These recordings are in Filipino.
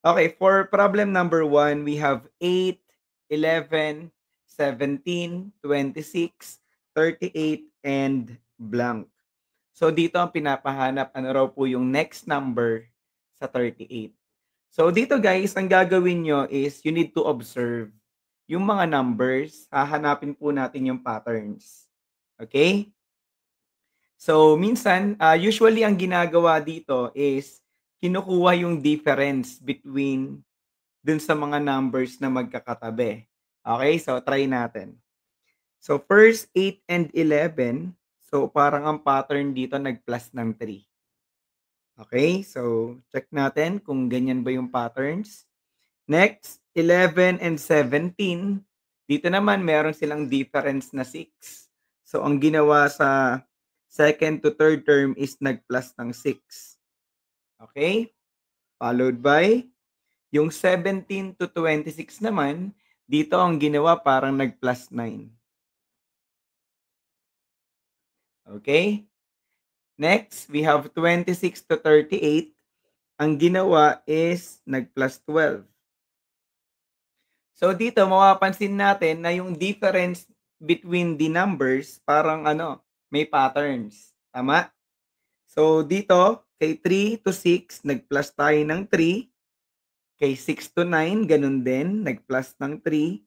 Okay, for problem number 1, we have 8, 11, 17, 26, 38, and blank. So dito ang pinapahanap, ano raw po yung next number sa 38. So dito guys, ang gagawin nyo is you need to observe yung mga numbers. Hahanapin po natin yung patterns. Okay? So minsan, usually ang ginagawa dito is kinukuha yung difference between dun sa mga numbers na magkakatabi. Okay, so try natin. So first, 8 and 11. So parang ang pattern dito nag-plus ng 3. Okay, so check natin kung ganyan ba yung patterns. Next, 11 and 17. Dito naman meron silang difference na 6. So ang ginawa sa second to third term is nag-plus ng 6. Okay? Followed by yung 17 to 26 naman, dito ang ginawa parang nag-plus 9. Okay? Next, we have 26 to 38. Ang ginawa is nag-plus 12. So dito mapapansin natin na yung difference between the numbers parang ano, may patterns. Tama? So dito, kay 3 to 6, nag-plus tayo ng 3. Kay 6 to 9, ganun din, nag-plus ng 3.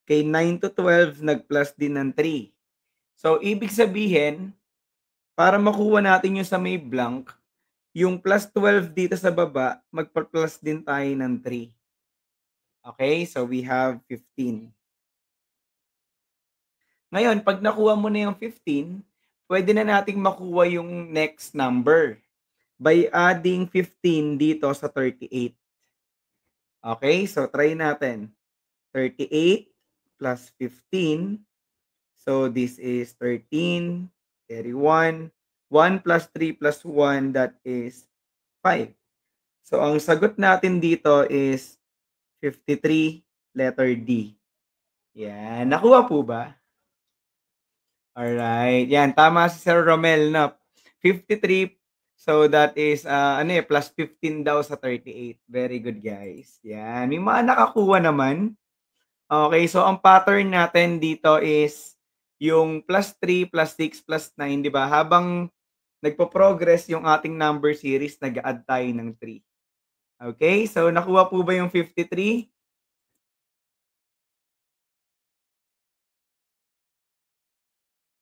Kay 9 to 12, nag-plus din ng 3. So, ibig sabihin, para makuha natin yung sa may blank, yung plus 12 dito sa baba, magpa-plus din tayo ng 3. Okay? So, we have 15. Ngayon, pag nakuha mo na yung 15, pwede na nating makuha yung next number by adding 15 dito sa 38. Okay? So, try natin. 38 plus 15. So, this is 13, carry 1. 1 plus 3 plus 1, that is 5. So, ang sagot natin dito is 53, letter D. Yan. Nakuha po ba? Alright. Yan. Tama si Sir Romel, no? 53. So, that is, plus 15 daw sa 38. Very good, guys. Yan. May mga nakakuha naman. Okay, so ang pattern natin dito is yung plus 3, plus 6, plus 9, 'di ba? Habang nagpo-progress yung ating number series, nag-a-add tayo ng 3. Okay, so nakuha po ba yung 53?